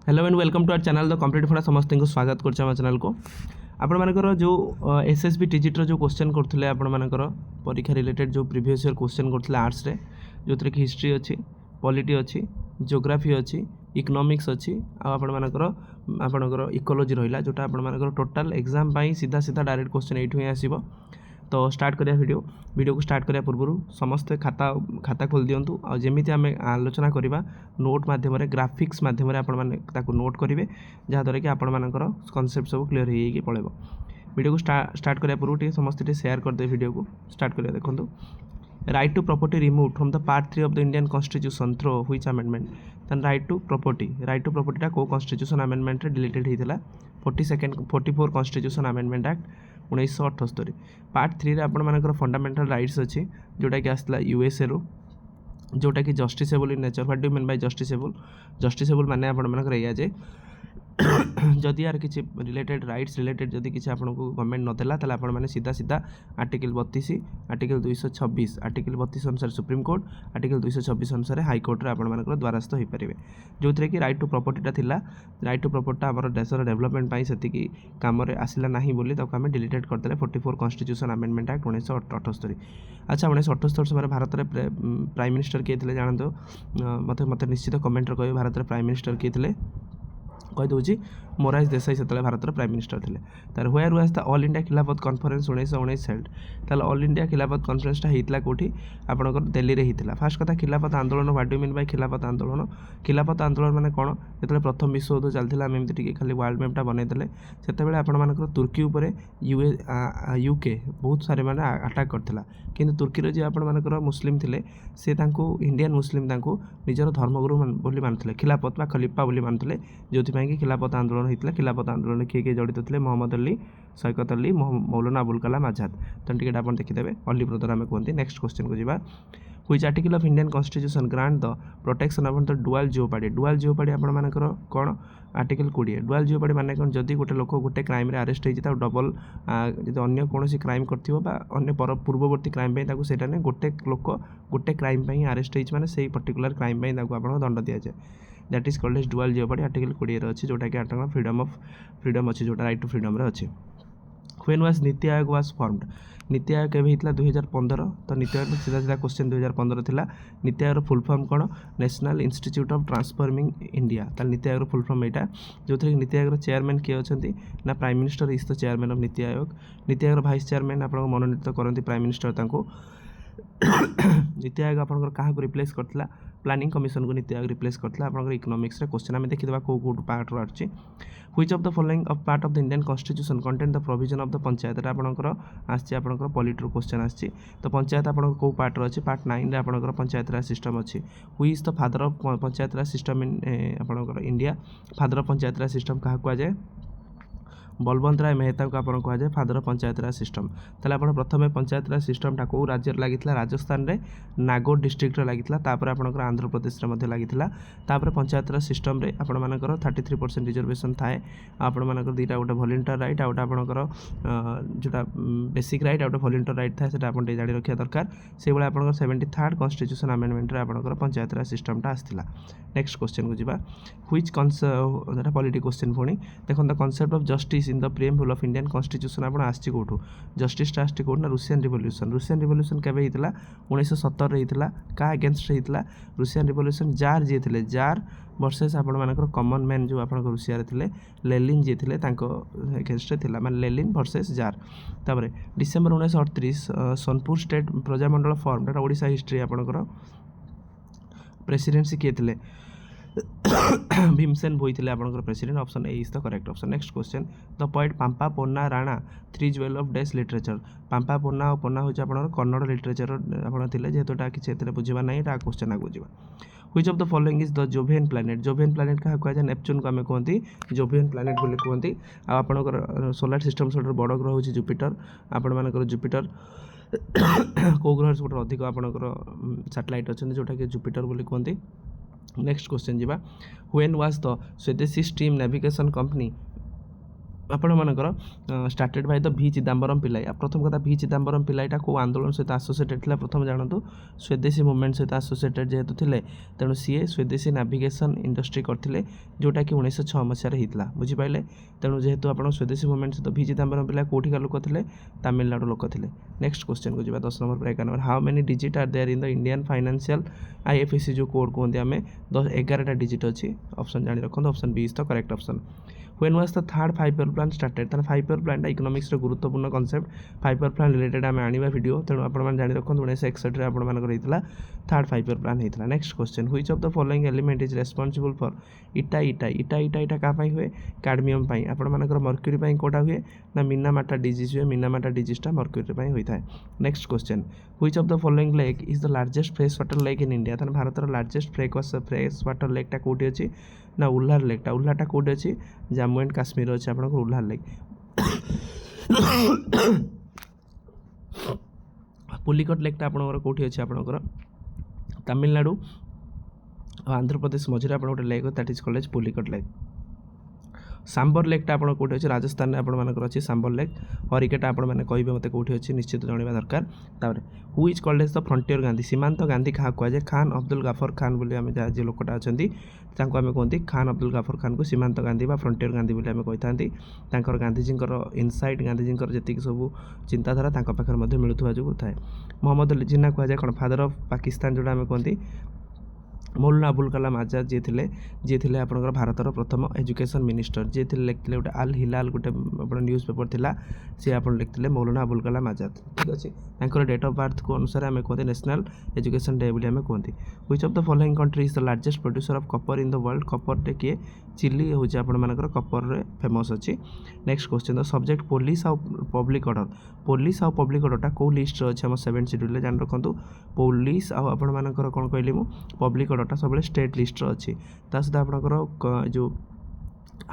Hello and welcome to our channel the complete फड़ा समस्त को स्वागत करछे हम चैनल को आपण मानकर जो एसएसबी टीजीटी जो क्वेश्चन करथिले आपण मानकर परीक्षा रिलेटेड जो प्रीवियस ईयर क्वेश्चन करथिले आर्ट्स रे जोथरे कि हिस्ट्री अछि पॉलिटी अछि ज्योग्राफी अछि इकोनॉमिक्स अछि आ आपण मानकर इकोलॉजी रहिला जोटा आपण मानकर टोटल एग्जाम पई सीधा सीधा डायरेक्ट क्वेश्चन एठु ही आसीबो। तो स्टार्ट करिया वीडियो को स्टार्ट करिया पूर्व समस्त खाता खोल दियंतु आ जेमिति आमे आलोचना करिबा नोट माध्यम रे ग्राफिक्स माध्यम रे आपण माने ताको नोट करिवे जहा द्वारा कि आपण मानकर कांसेप्ट सब क्लियर हेई कि पळेबो। वीडियो को स्टार्ट करिया पूर्व टे समस्त टे शेयर कर दे वीडियो को स्टार्ट करिया देखंतु। Right to property removed from the part 3 of the Indian constitution through which amendment then right to property टा को कॉन्स्टिट्यूशन अमेंडमेंट रे डिलीटेड हेतिला 44 कॉन्स्टिट्यूशन अमेंडमेंट एक्ट 1978। पार्ट 3 रे आपण मानकर फंडामेंटल राइट्स अछि जोटा कि आसला यूएसए रो जोटा कि justiciable in nature. What do mean by justiciable माने आपण मानकर एया जे जदि यार किसी रिलेटेड राइट्स रिलेटेड जदि किसी आपको गवर्नमेंट नदेला ताले आपण माने सीधा सीधा आर्टिकल 32 आर्टिकल 226 आर्टिकल 32 अनुसार सुप्रीम कोर्ट आर्टिकल 226 अनुसार हाई कोर्ट रे आपण मानकर द्वारस्थ होई परिबे जोथरे कि राइट टू प्रॉपर्टीटा थिला। राइट टू प्रॉपर्टीटा हमर देशर डेवलपमेंट पई सेति कि काम रे आसिला नाही बोली ताको हमें डिलीटेड करदेले 44 कॉन्स्टिट्यूशन अमेंडमेंट एक्ट 1978। अच्छा 1978 समय भारत रे प्राइम मिनिस्टर के थिले जानतो मते निश्चित कमेंट रे कहबे भारत रे प्राइम मिनिस्टर के थिले कही दूसरी मोरारजी देसाई से भारत प्राइम मिनिस्टर थे। तार where was the all India खिलाफत कॉन्फ्रेंस 1919 हेल्ड ताल ऑल इंडिया खिलाफत कॉन्फ्रेंस होता कौटी आपंकर दिल्ली रे होता। फास्ट कथा खिलाफत आंदोलन व्हाट डू मीन बाय खिलाफत आंदोलन माने कौन जो प्रथम विश्व युद्ध चलता आम एमती खाली वर्ल्ड मैपटा बनईदे से आपर तुर्की उपर यूके बहुत सारे मैंने आटाक करता कि तुर्की जी आपर मुस्लिम थे से इंडियन मुस्लिम निजर धर्मगुरु बोली मानुले खिलाफत खलीफा बोली मानुले जो कि खिलाफत आंदोलन होता। खिलाफत आंदोलन किए जड़ित थे मोहम्मद अली शौकत अली मौलाना अबुल कलाम आजाद तो टिकेट आप देखिदेवे अली ब्रदर आम कहते। नेक्स्ट क्वेश्चन को जावा which article of Indian constitution grant the protection of the dual jeopardy आपण मानकर कौन आर्टिकल 20 डुअल जियोपार्डी माने कौन जदि गोटे लोक गोटे क्राइम रे अरेस्ट होती डबल जब अन्य कौन क्राइम कर पूर्ववर्ती क्राइम पे सेटा ने गोटे लोक गोटे क्राइम पे अरेस्ट होती माने से पर्टिकुलर क्राइम पे दंड दि जाए that is called as dual jeopardy article 20 अच्छी जोटा कि आर्टिकल फ्रीडम अच्छी जोटा राइट टू फ्रीडम अच्छी। When was Niti Aayog was formed NITI Aayog केबे हितला 2015 तो नीति आयोग सीधा सीधा क्वेश्चन 2015 थिला। नीति आयोग फुल फॉर्म कौन national institute of transforming India ताल नीति आयोग फुल फॉर्म एटा जो नीति आयोग चेयरमैन किए अच्छी ना prime minister is the chairman of NITI Aayog vice chairman आप मनोनीत करती प्राइम मिनिस्टर तांको। नीति आयोग आपंकर क्या रिप्लेस करता प्लानिंग कमिशन को नीति आयोग रिप्लेस करता आपंकर इकोनॉमिक्स रे क्वेश्चन आम देखिदेवा कौ पार्ट आछि which of the following of part of the Indian constitution contain the provision of the panchayat आपंकर आछि आपंकर पॉलिटी क्वेश्चन आछि तो पंचायत आपंकर कौ पार्ट रो अछि पार्ट 9 रे आपंकर पंचायत राज सिस्टम अछि who is the father of panchayat raj system in आपंकर India father of panchayat raj system क्या कुआ जाए बलवंत राय मेहता को आपन कह जाए father of panchayat raj system ताले आपन प्रथमे पंचायत राज सिस्टम कौ राज्य लगी राजस्थान रे नागौर डिस्ट्रिक्ट लगी आपंकर आंध्र प्रदेश लगी पंचायत राज सिस्टम रे आपण मानकर 33% रिजर्वेशन थाए आपण मानकर दुईटा गोटे वॉलंटियर राइट आउट आपंकर जोटा basic right out volunteer right थाए सेटा आपन जानि रखिया दरकार से भाई आपंकर 73rd कॉन्स्टिट्यूशन अमेंडमेंट रे आपंकर पंचायत राज सिस्टमटा आसला। नेक्स्ट क्वेश्चन को जावा व्हिच कॉन्सेप्ट पॉलिटी क्वेश्चन पुणी देखो the concept of justice in the preamble of Indian constitution आपण आछि कोठू जस्टिस आछि कोठू ना रूसियन रिवोल्यूशन केबे हितला 1917 रे हितला का अगेंस्ट रे हितला रूसियन रिवोल्यूशन जार जे थिले जार वर्सेस आपण मानकर कॉमन मैन जो आपण रूसिया रे थिले लेनिन जे थिले तांको अगेंस्ट रे थिला माने लेनिन वर्सेस जार। तापरे December 1938 Sonpur state Prajamandal form एटा ओडिसा हिस्ट्री आपणकर प्रेसिडेंसी किए थिले भीमसेन भोई थे आपंकर president option A is the correct option. Next question the poet Pampa Ponna Ranna three jewel of these literature Pampa Ponna और पोन्ना हूँ आप कन्नड़ लिटरेचर आप जेहेतु किसी बुझा ना यहाँ क्वेश्चन आगे जावा which of the following is the Jovian planet क्या कहुए नेपच्यून को आम कहते जोवियन प्लानेट बोली कहते आपंकर सोलार सिस्टम सब बड़ ग्रह हूँ जुपिटर आपण मानकर जुपिटर कौ ग्रह सब अधिक आपंकर सैटेलाइट अच्छा जोटा कि जुपिटर बोली कहते। Next question Java when was the स्वदेशी स्टीम नेविगेशन कंपनी ଆପଣମାନଙ୍କର ଷ୍ଟାର୍ଟେଡ୍ ବାଇ ଦ ଭି ଚିଦାମ୍ବରମ୍ ପିଲାଇ। ପ୍ରଥମ କଥା ଭି ଚିଦାମ୍ବରମ୍ ପିଲାଇଟା କେଉଁ ଆନ୍ଦୋଳନ ସହିତ ଆସୋସିଏଟେଡ୍ ଥିଲା ପ୍ରଥମେ ଜାଣନ୍ତୁ। ସ୍ୱଦେଶୀ ମୁଭମେଣ୍ଟ ସହିତ ଆସୋସିଏଟେଡ୍ ଯେହେତୁ ଥିଲେ ତେଣୁ ସିଏ ସ୍ୱଦେଶୀ ନାଭିଗେସନ୍ ଇଣ୍ଡଷ୍ଟ୍ରି କରିଥିଲେ ଯେଉଁଟାକି 1906 ମସିହାରେ ହେଇଥିଲା। ବୁଝିପାରିଲେ? ତେଣୁ ଯେହେତୁ ଆପଣ ସ୍ୱଦେଶୀ ମୁଭମେଣ୍ଟ ସହିତ ଭି ଚିଦାମ୍ବରମ୍ ପିଲାଇ କେଉଁଠିକା ଲୋକ ଥିଲେ? ତାମିଲନାଡ଼ୁ ଲୋକ ଥିଲେ। ନେକ୍ସଟ କ୍ୱେଶ୍ଚନକୁ ଯିବା 10 ନମ୍ବର ପ୍ରାୟ 1 number. How many digit are there in the Indian financial IFSC ଯେଉଁ କୋଡ଼ କୁହନ୍ତି ଆମେ 11ଟା ଡିଜିଟ୍ ଅଛି। ଅପସନ୍ ଜାଣି ରଖନ୍ତୁ। Option B is the correct option. When was the third 5-year plan started? ତାହେଲେ 5-year ପ୍ଲାନ୍ଟା ଇକୋନୋମିକ୍ସର ଗୁରୁତ୍ୱପୂର୍ଣ୍ଣ କନସେପ୍ଟ। 5-year ପ୍ଲାନ୍ ରିଲେଟେଡ୍ ଆମେ ଆଣିବା ଭିଡ଼ିଓ, ତେଣୁ ଆପଣମାନେ ଜାଣି ରଖନ୍ତୁ 1961ରେ ଆପଣମାନଙ୍କର ହେଇଥିଲା ଥାର୍ଡ଼ 5-year ପ୍ଲାନ୍ ହେଇଥିଲା। Next question, which of the following element is responsible for ଇଟା କାହା ପାଇଁ ହୁଏ? କାଡମିୟମ୍ ପାଇଁ। ଆପଣମାନଙ୍କର ମର୍କ୍ୟୁରୀ ପାଇଁ କେଉଁଟା ହୁଏ? ନା ମିନାମାଟା ଡିଜିଜ୍ ହୁଏ। ମିନାମାଟା ଡିଜିଜ୍ଟା ମର୍କ୍ୟୁରୀ ପାଇଁ ହୋଇଥାଏ। Next question, which of the following lake is the largest fresh water lake in India? ତାହେଲେ ଭାରତର ଲାର୍ଜେଷ୍ଟ ଫ୍ରେଶ୍ ୱାଟର ଲେକ୍ଟା କେଉଁଠି ଅଛି? ନା ଉଲ୍ଲାର ଲେକ୍ଟା। ଉଲ୍ଲାରଟା କେଉଁଠି ଅଛି? ଜାମ୍ମୁ ଆଣ୍ଡ କାଶ୍ମୀର ଅଛି ଆପଣଙ୍କର ଉଲ୍ଲାର ଲେକ୍। ପୁଲିକଟ୍ ଲେକ୍ଟା ଆପଣଙ୍କର କେଉଁଠି ଅଛି? ଆପଣଙ୍କର ତାମିଲନାଡ଼ୁ ଆଉ ଆନ୍ଧ୍ରପ୍ରଦେଶ ମଝିରେ ଆପଣ ଗୋଟେ lake that is called as Pulicat lake. Sambhar ଲେକ୍ଟା ଆପଣ କେଉଁଠି ଅଛି? ରାଜସ୍ଥାନରେ ଆପଣମାନଙ୍କର ଅଛି ସାମ୍ବର ଲେକ୍। ହରିକେଟା ଆପଣମାନେ କହିବେ ମୋତେ କେଉଁଠି ଅଛି, ନିଶ୍ଚିତ ଜାଣିବା ଦରକାର। ତାପରେ who is called age the frontier Gandhi? ସୀମାନ୍ତ ଗାନ୍ଧୀ କାହାକୁ କୁହାଯାଏ? ଖାନ୍ ଅବଦୁଲ ଗାଫର ଖାନ୍ ବୋଲି ଆମେ ଯାହା ଯେ ଲୋକଟା ଅଛନ୍ତି ତାଙ୍କୁ ଆମେ କୁହନ୍ତି ଖାନ୍ ଅବଦୁଲ ଗାଫର ଖାନ୍କୁ ସୀମାନ୍ତ ଗାନ୍ଧୀ ବା ଫ୍ରଣ୍ଟିୟର ଗାନ୍ଧୀ ବୋଲି ଆମେ କହିଥାନ୍ତି। ତାଙ୍କର ଗାନ୍ଧୀଜୀଙ୍କର ଇନସାଇଟ୍, ଗାନ୍ଧୀଜୀଙ୍କର ଯେତିକି ସବୁ ଚିନ୍ତାଧାରା ତାଙ୍କ ପାଖରେ ମଧ୍ୟ ମିଳୁଥିବା ଯୋଗୁଁ ଥାଏ। ମହମ୍ମଦ ଅଲି ଜିନ୍ନା କୁହାଯାଏ କ'ଣ? ଫାଦର ଅଫ୍ ପାକିସ୍ତାନ ଯେଉଁଟା ଆମେ କୁହନ୍ତି। ମୌଲାନା ଆବୁଲ କାଲାମ ଆଜାଦ ଯିଏ ଥିଲେ ଆପଣଙ୍କର ଭାରତର ପ୍ରଥମ ଏଜୁକେସନ୍ ମିନିଷ୍ଟର। ଯିଏ ଥିଲେ ଲେଖିଥିଲେ ଗୋଟେ ଆଲ୍ ହିଲାଲ ଗୋଟେ ଆପଣ ନ୍ୟୁଜ୍ ପେପର ଥିଲା, ସିଏ ଆପଣ ଲେଖିଥିଲେ ମୌଲାନା ଆବୁଲ କାଲାମ ଆଜାଦ। ଠିକ୍ ଅଛି। ତାଙ୍କର ଡେଟ୍ ଅଫ୍ ବାର୍ଥକୁ ଅନୁସାରେ ଆମେ କୁହନ୍ତି ନ୍ୟାସନାଲ୍ ଏଜୁକେସନ୍ ଡେ ବୋଲି ଆମେ କୁହନ୍ତି। Which of the following country is the largest producer of copper in the world? କପରଟେ କିଏ? ଚିଲି ହେଉଛି ଆପଣମାନଙ୍କର କପରରେ ଫେମସ୍ ଅଛି। Next question, the subject police ଆଉ ପବ୍ଲିକ୍ ଅର୍ଡ଼ର। ପୋଲିସ ଆଉ ପବ୍ଲିକ୍ ଅର୍ଡ଼ରଟା କେଉଁ ଲିଷ୍ଟରେ ଅଛି? ଆମ 7th ସିଡ୍ୟୁଲରେ ଜାଣି ରଖନ୍ତୁ। ପୋଲିସ ଆଉ ଆପଣମାନଙ୍କର କ'ଣ କହିଲି ମୁଁ ପବ୍ଲିକ୍ ଅର୍ଡ଼ରଟା ସବୁବେଳେ ଷ୍ଟେଟ୍ ଲିଷ୍ଟରେ ଅଛି। ତା ସହିତ ଆପଣଙ୍କର ଯେଉଁ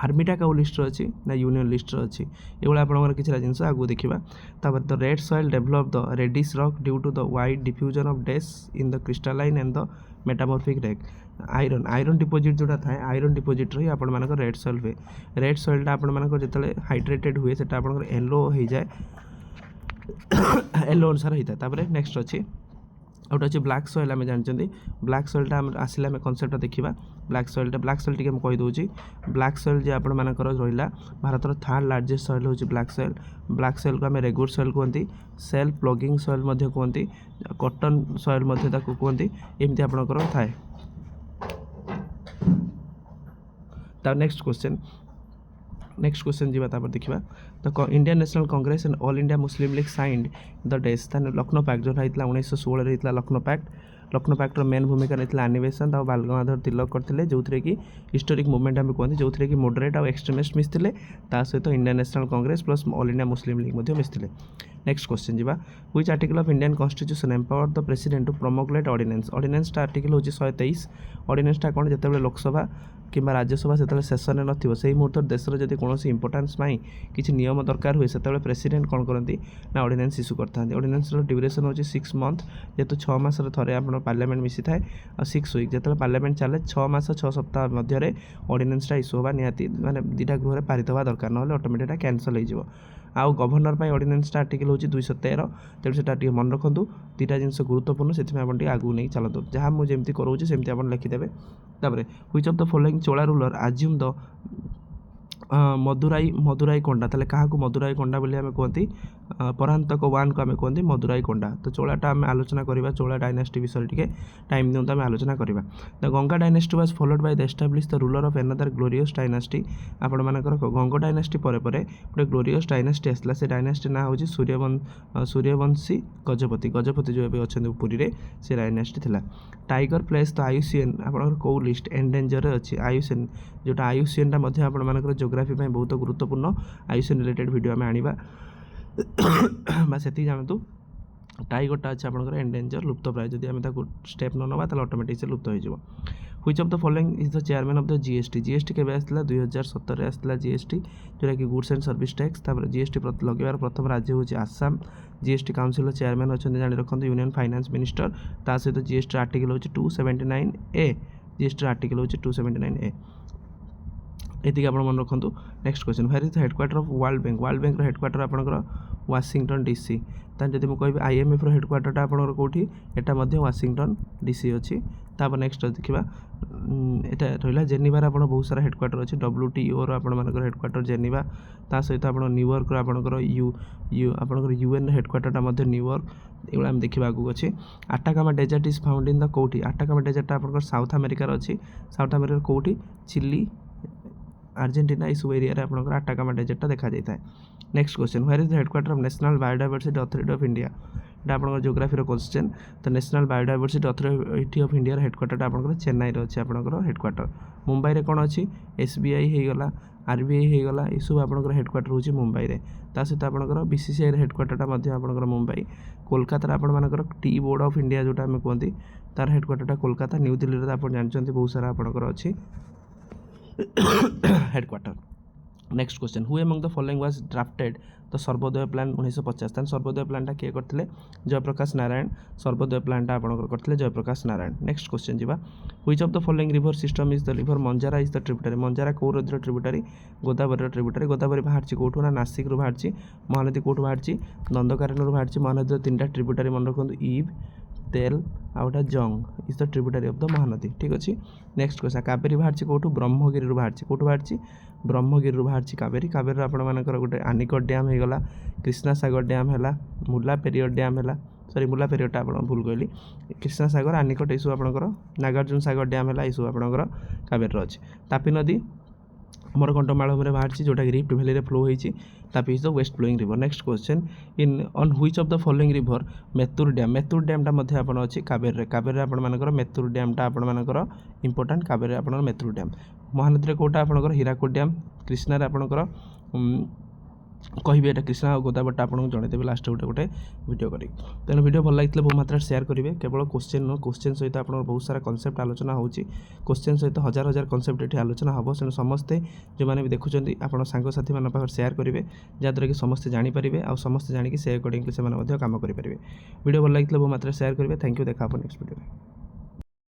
ଆର୍ମିଟା କେଉଁ ଲିଷ୍ଟରେ ଅଛି? ନା ୟୁନିୟନ୍ ଲିଷ୍ଟରେ ଅଛି। ଏଇଭଳିଆ ଆପଣଙ୍କର କିଛିଟା ଜିନିଷ ଆଗକୁ ଦେଖିବା। ତାପରେ the red soil develop the reddish rock due to the wide diffusion of these in the crystalline and the metamorphic rock. Iron deposit ଯେଉଁଟା ଥାଏ, ଆଇରନ୍ ଡିପୋଜିଟ୍ରେ ହିଁ ଆପଣମାନଙ୍କର ରେଡ୍ ସଏଲ୍ ହୁଏ। ରେଡ୍ ସଏଲ୍ଟା ଆପଣମାନଙ୍କର ଯେତେବେଳେ ହାଇଡ୍ରେଟେଡ୍ ହୁଏ ସେଟା ଆପଣଙ୍କର ୟେଲୋ ହେଇଯାଏ, ୟେଲୋ ଅନୁସାରେ ହେଇଥାଏ। ତାପରେ ନେକ୍ସଟ ଅଛି ଆଉ ଗୋଟେ ଅଛି ବ୍ଲାକ୍ ସଏଲ୍। ଆମେ ଜାଣିଛନ୍ତି ବ୍ଲାକ୍ ସଏଲ୍ଟା ଆସିଲେ ଆମେ କନସେପ୍ଟଟା ଦେଖିବା। ବ୍ଲାକ୍ ସଏଲ୍ ଟିକେ ମୁଁ କହିଦେଉଛି। ବ୍ଲାକ୍ ସଏଲ୍ ଯେ ଆପଣମାନଙ୍କର ରହିଲା ଭାରତର ଥାର୍ଡ଼ ଲାର୍ଜେଷ୍ଟ ସଏଲ୍ ହେଉଛି ବ୍ଲାକ୍ ସଏଲ୍। ବ୍ଲାକ୍ ସଏଲ୍କୁ ଆମେ ରେଗୁଡ୍ ସଏଲ୍ କୁହନ୍ତି, ସେଲ୍ଫ ପ୍ଲଗିଂ ସଏଲ୍ ମଧ୍ୟ କୁହନ୍ତି, କଟନ୍ ସଏଲ୍ ମଧ୍ୟ ତାକୁ କୁହନ୍ତି। ଏମିତି ଆପଣଙ୍କର ଥାଏ। ତା ନେକ୍ସଟ କ୍ୱେଶ୍ଚନ୍ ଯିବା, ତାପରେ ଦେଖିବା। ତ Indian National Congress and All India Muslim League signed the these. ତାହେଲେ ଲକ୍ଷ୍ନୌ ପ୍ୟାକ୍ଟ ଯେଉଁଟା ହେଇଥିଲା 1916ରେ ହେଇଥିଲା ଲକ୍ଷ୍ନୌ ପ୍ୟାକ୍ଟ। ଲକ୍ଷ୍ନୌ ପ୍ୟାକ୍ଟର ମେନ୍ ଭୂମିକା ନେଇଥିଲା ଆନି ବେସନ୍ତ ଆଉ ବାଲ ଗଙ୍ଗାଧର ତିଲକ କରିଥିଲେ, ଯେଉଁଥିରେ କି ହିଷ୍ଟୋରିକ୍ ମୁଭମେଣ୍ଟ ଆମେ କୁହନ୍ତି, ଯେଉଁଥିରେ କି ମଡରେଟ୍ ଆଉ ଏକ୍ସଟ୍ରିମିଷ୍ଟ ମିଶିଥିଲେ। ତା ସହିତ Indian National Congress plus All India Muslim League ମଧ୍ୟ ମିଶିଥିଲେ। ନେକ୍ସଟ କ୍ୱେଶ୍ଚନ୍ ଯିବା, which article of Indian constitution empowered the president to promulgate ordinance? ଅର୍ଡ଼ିନାନ୍ସଟା ଆର୍ଟିକଲ୍ ହେଉଛି 123। ଅର୍ଡ଼ିନାନ୍ସଟା କ'ଣ? ଯେତେବେଳେ ଲୋକସଭା କିମ୍ବା ରାଜ୍ୟସଭା ସେତେବେଳେ ସେସନରେ ନଥିବ, ସେହି ମୁହୂର୍ତ୍ତରେ ଦେଶର ଯଦି କୌଣସି ଇମ୍ପୋର୍ଟାନ୍ସ ପାଇଁ କିଛି ନିୟମ ଦରକାର ହୁଏ, ସେତେବେଳେ ପ୍ରେସିଡେଣ୍ଟ କ'ଣ କରନ୍ତି? ନା ଅର୍ଡ଼ିନାନ୍ସ ଇସ୍ୟୁ କରିଥାନ୍ତି। ଅର୍ଡ଼ିନାନ୍ସର ଡ୍ୟୁରେସନ୍ ହେଉଛି 6 months, ଯେହେତୁ 6 ମାସରେ ଥରେ ଆପଣ ପାର୍ଲାମେଣ୍ଟ ମିଶିଥାଏ। ଆଉ 6 weeks ଯେତେବେଳେ ପାର୍ଲାମେଣ୍ଟ ଚାଲେ 6 ମାସ 6 ସପ୍ତାହ ମଧ୍ୟରେ ଅର୍ଡ଼ିନାନ୍ସଟା ଇସ୍ୟୁ ହେବା ନିହାତି ମାନେ ଦୁଇଟା ଗୃହରେ ପାରିତ ହେବା ଦରକାର, ନହେଲେ ଅଟୋମେଟିକ୍ ଏଟା କ୍ୟାନସଲ୍ ହେଇଯିବ। ଆଉ ଗଭର୍ଣ୍ଣର ପାଇଁ ଅର୍ଡ଼ିନାନ୍ସଟା ଆର୍ଟିକଲ୍ ହେଉଛି 213। ତେଣୁ ସେଟା ଟିକେ ମନେ ରଖନ୍ତୁ, ଦୁଇଟା ଜିନିଷ ଗୁରୁତ୍ୱପୂର୍ଣ୍ଣ, ସେଥିପାଇଁ ଆପଣ ଟିକେ ଆଗକୁ ନେଇ ଚାଲନ୍ତୁ। ଯାହା ମୁଁ ଯେମିତି କରୁଛି ସେମିତି ଆପଣ ଲେଖିଦେବେ। ତାପରେ which of the following Chola ruler assume the Madurai Konda? ତାହେଲେ କାହାକୁ ମଦୁରାଇ କୋଣ୍ଡା ବୋଲି ଆମେ କୁହନ୍ତି? ପରାନ୍ତକ 1କୁ ଆମେ କୁହନ୍ତି ମଦୁରାଇ କୋଣ୍ଡା। ତ ଚୋଳାଟା ଆମେ ଆଲୋଚନା କରିବା, ଚୋଳା ଡାଇନାଷ୍ଟି ବିଷୟରେ ଟିକେ ଟାଇମ୍ ଦିଅନ୍ତୁ, ଆମେ ଆଲୋଚନା କରିବା। The Ganga dynasty was followed by the establish the ruler of another glorious dynasty. ଆପଣମାନଙ୍କର ଗଙ୍ଗ ଡାଇନାଷ୍ଟି ପରେ ଗୋଟେ ଗ୍ଲୋରିୟସ୍ ଡାଇନାଷ୍ଟି ଆସିଲା, ସେ ଡାଇନାଷ୍ଟି ନାଁ ହେଉଛି ସୂର୍ଯ୍ୟବଂଶୀ ଗଜପତି ଯେଉଁ ଏବେ ଅଛନ୍ତି ପୁରୀରେ, ସେ ଡାଇନାଷ୍ଟି ଥିଲା। ଟାଇଗର ପ୍ଲେସ୍ ଦ IUCN ଆପଣଙ୍କର କେଉଁ ଲିଷ୍ଟ? ଏଣ୍ଡେଞ୍ଜରରେ ଅଛି IUCN, ଯେଉଁଟା IUCNଟା ମଧ୍ୟ ଆପଣମାନଙ୍କର ଜୋଗ୍ରାଫି ପାଇଁ ବହୁତ ଗୁରୁତ୍ୱପୂର୍ଣ୍ଣ। IUCN ରିଲେଟେଡ୍ ଭିଡ଼ିଓ ଆମେ ଆଣିବା, ବା ସେତିକି ଜାଣନ୍ତୁ। ଟାଇଗରଟା ଅଛି ଆପଣଙ୍କର ଏଣ୍ଡେଞ୍ଜର, ଲୁପ୍ତପ୍ରାୟ। ଯଦି ଆମେ ତାକୁ ଷ୍ଟେପ୍ ନ ନେବା ତାହେଲେ ଅଟୋମେଟିକ୍ ସେ ଲୁପ୍ତ ହୋଇଯିବ। Which of the following is the chairman of the GST? GST କେବେ ଆସିଥିଲା? 2017ରେ ଆସିଥିଲା GST, ଯେଉଁଟାକି ଗୁଡ୍ସ ଆଣ୍ଡ ସର୍ଭିସ୍ ଟ୍ୟାକ୍ସ। ତାପରେ GST ଲଗାଇବାର ପ୍ରଥମ ରାଜ୍ୟ ହେଉଛି ଆସାମ। GST କାଉନସିଲ୍ର ଚେୟାରମ୍ୟାନ୍ ଅଛନ୍ତି ଜାଣି ରଖନ୍ତୁ ୟୁନିୟନ୍ ଫାଇନାନ୍ସ ମିନିଷ୍ଟର। ତା ସହିତ GST ଆର୍ଟିକଲ୍ ହେଉଛି 279A। GST ଆର୍ଟିକଲ୍ ହେଉଛି 279A। ଏତିକି ଆପଣ ମନେ ରଖନ୍ତୁ। Next question, where is the headquarter of world bank? World ବ୍ୟାଙ୍କର ହେଡ଼କ୍ୱାର୍ଟର ଆପଣଙ୍କର ୱାସିଂଟନ୍ ଡିସି। ତାହେଲେ ଯଦି ମୁଁ କହିବି IMFର ହେଡ଼କ୍ୱାର୍ଟରଟା ଆପଣଙ୍କର କେଉଁଠି, ଏଟା ମଧ୍ୟ ୱାସିଂଟନ୍ ଡିସି ଅଛି। ତାପରେ ନେକ୍ସଟ ଦେଖିବା, ଏଟା ରହିଲା ଜେନିଭାର ଆପଣ ବହୁତ ସାରା ହେଡ଼କ୍ୱାର୍ଟର ଅଛି। WTOର ଆପଣମାନଙ୍କର ହେଡ଼କ୍ୱାର୍ଟର ଜେନିଭା, ତା ସହିତ ଆପଣ ନ୍ୟୁୟର୍କର ଆପଣଙ୍କର ଆପଣଙ୍କର UN ହେଡ଼କ୍ୱାର୍ଟରଟା ମଧ୍ୟ ନ୍ୟୁୟର୍କ। ଏଗୁଡ଼ା ଆମେ ଦେଖିବା ଆଗକୁ ଅଛି। Atacama desert is found in the କେଉଁଠି? ଆଟାକାମା ଡେଜର୍ଟଟା ଆପଣଙ୍କର ସାଉଥ ଆମେରିକାର ଅଛି। ସାଉଥ ଆମେରିକାର କେଉଁଠି? ଚିଲି, ଆର୍ଜେଣ୍ଟିନା, ଏସବୁ ଏରିଆରେ ଆପଣଙ୍କର ଆଟାକାମା ଡେଜର୍ଟଟା ଦେଖାଯାଇଥାଏ। Next question, where is the headquarter of national biodiversity authority of India? এটা আপনার জিওগ্রাফির কোশ্চেন। তো ন্যাশনাল বায়োডাইভর্সিটি অথরিটি অফ ইন্ডিয়ার হেডক্ୱାର୍ଟରଟା ଆପଣଙ୍କର ଚେନ୍ନାଇରେ ଅଛି ଆପଣଙ୍କର ହେଡ଼କ୍ୱାର୍ଟର। ମୁମ୍ବାଇରେ କ'ଣ ଅଛି? SBI ହେଇଗଲା, RBI ହେଇଗଲା, ଏସବୁ ଆପଣଙ୍କର ହେଡ଼କ୍ୱାର୍ଟର ହେଉଛି ମୁମ୍ବାଇରେ। ତା ସହିତ ଆପଣଙ୍କର BCCIର ହେଡ଼କ୍ୱାର୍ଟରଟା ମଧ୍ୟ ଆପଣଙ୍କର ମୁମ୍ବାଇ। କୋଲକାତାରେ ଆପଣମାନଙ୍କର ଟି ବୋର୍ଡ଼ ଅଫ୍ ଇଣ୍ଡିଆ ଯେଉଁଟା ଆମେ କୁହନ୍ତି, ତାର ହେଡ଼କ୍ୱାର୍ଟରଟା କୋଲକାତା। ନ୍ୟୁ ଦିଲ୍ଲୀରେ ଆପଣ ଜାଣିଛନ୍ତି ବହୁତ ସାରା ଆପଣଙ୍କର ଅଛି headquarter. Next question, who among the following was drafted the Sarvodaya plan 1950? ତାହେଲେ ସର୍ବୋଦୟ ପ୍ଲାନ୍ଟା କିଏ କରିଥିଲେ? ଜୟପ୍ରକାଶ ନାରାୟଣ ସର୍ବୋଦୟ ପ୍ଲାନ୍ଟା ଆପଣଙ୍କର କରିଥିଲେ ଜୟପ୍ରକାଶ ନାରାୟଣ। ନେକ୍ସଟ କ୍ୱେଶ୍ଚନ୍ ଯିବା, which of the following river system is the river? Manjira is the tributary. Manjira କେଉଁ ନଦୀର ଟ୍ରିବ୍ୟୁଟାରୀ? ଗୋଦାବରୀର ଟ୍ରିବ୍ୟୁଟାରୀ। ଗୋଦାବରୀ ବାହାରିଛି କେଉଁଠୁ? ନା ନାସିକରୁ ବାହାରିଛି। ମହାନଦୀ କେଉଁଠୁ ବାହାରିଛି? ଦଣ୍ଡକାରଣ୍ୟରୁ ବାହାରିଛି। ମହାନଦୀର ତିନିଟା ଟ୍ରିବ୍ୟୁଟାରୀ ମନେ ରଖନ୍ତୁ, ଇବ୍, ତେଲ ଆଉ ଗୋଟେ Jonk is the tributary of the Mahanadi. ଠିକ୍ ଅଛି। ନେକ୍ସଟ କ୍ୱେଶ୍ଚନ୍, କାବେରୀ ବାହାରିଛି କେଉଁଠୁ? ବ୍ରହ୍ମଗିରିରୁ ବାହାରିଛି। କେଉଁଠୁ ବାହାରିଛି? ବ୍ରହ୍ମଗିରିରୁ ବାହାରିଛି କାବେରୀ। କାବେରୀର ଆପଣମାନଙ୍କର ଗୋଟେ ଆନିକଟ ଡ୍ୟାମ୍ ହେଇଗଲା, କୃଷ୍ଣାସାଗର ଡ୍ୟାମ୍ ହେଲା, ମୁଲା ପେରିୟଡ଼ ଡ୍ୟାମ୍ ହେଲା, ସରି ମୁଲା ପେରିୟଡ଼ଟା ଆପଣ ଭୁଲ କହିଲି, କୃଷ୍ଣାସାଗର, ଆନିକଟ ଏସବୁ ଆପଣଙ୍କର, ନାଗାର୍ଜୁନ ସାଗର ଡ୍ୟାମ୍ ହେଲା, ଏସବୁ ଆପଣଙ୍କର କାବେରୀର ଅଛି। ତାପି ନଦୀ ଅମରକଣ୍ଟକ ମାଳଭୂମିରେ ବାହାରିଛି, ଯେଉଁଟାକି ରିଫ୍ଟ ଭ୍ୟାଲିରେ ଫ୍ଲୋ ହେଇଛି। Tapi is the west flowing river. Next question, on which of the following river Mettur dam? Mettur ଡ୍ୟାମ୍ଟା ମଧ୍ୟ ଆପଣ ଅଛି କାବେରୀରେ। କାବେରୀରେ ଆପଣମାନଙ୍କର ମେତୁର ଡ୍ୟାମ୍ଟା ଆପଣମାନଙ୍କର ଇମ୍ପୋର୍ଟାଣ୍ଟ। କାବେରୀରେ ଆପଣଙ୍କର ମେତୁର ଡ୍ୟାମ୍। ମହାନଦୀରେ କେଉଁଟା ଆପଣଙ୍କର? ହୀରାକୁଦ ଡ୍ୟାମ୍। କୃଷ୍ଣାରେ ଆପଣଙ୍କର କହିବି, ଏଇଟା କୃଷ୍ଣା ଆଉ ଗୋଦାବରୀଟା ଆପଣଙ୍କୁ ଜଣେଇଦେବି ଲାଷ୍ଟ ଗୋଟେ ଭିଡ଼ିଓ କରିକି। ତେଣୁ ଭିଡ଼ିଓ ଭଲ ଲାଗିଥିଲେ ବହୁ ମାତ୍ରାରେ ସେୟାର କରିବେ। କେବଳ କୋଶ୍ଚେନ୍ ନୁହଁ, କୋଶ୍ଚେନ୍ ସହିତ ଆପଣଙ୍କର ବହୁତ ସାରା କନସେପ୍ଟ ଆଲୋଚନା ହେଉଛି। କୋଶ୍ଚେନ୍ ସହିତ ହଜାର ହଜାର କନସେପ୍ଟ ଏଠି ଆଲୋଚନା ହେବ। ତେଣୁ ସମସ୍ତେ ଯେଉଁମାନେ ବି ଦେଖୁଛନ୍ତି ଆପଣ ସାଙ୍ଗସାଥିମାନଙ୍କ ପାଖରେ ସେୟାର କରିବେ, ଯାହାଦ୍ୱାରା କି ସମସ୍ତେ ଜାଣିପାରିବେ ଆଉ ସମସ୍ତେ ଜାଣିକି ସେ ଆକର୍ଡ଼ିଙ୍ଗଲି ସେମାନେ ମଧ୍ୟ କାମ କରିପାରିବେ। ଭିଡ଼ିଓ ଭଲ ଲାଗିଥିଲେ ବହୁ ମାତ୍ରାରେ ସେୟାର କରିବେ। Thank you. ଦେଖା ହେବ ନେକ୍ସଟ ଭିଡ଼ିଓରେ।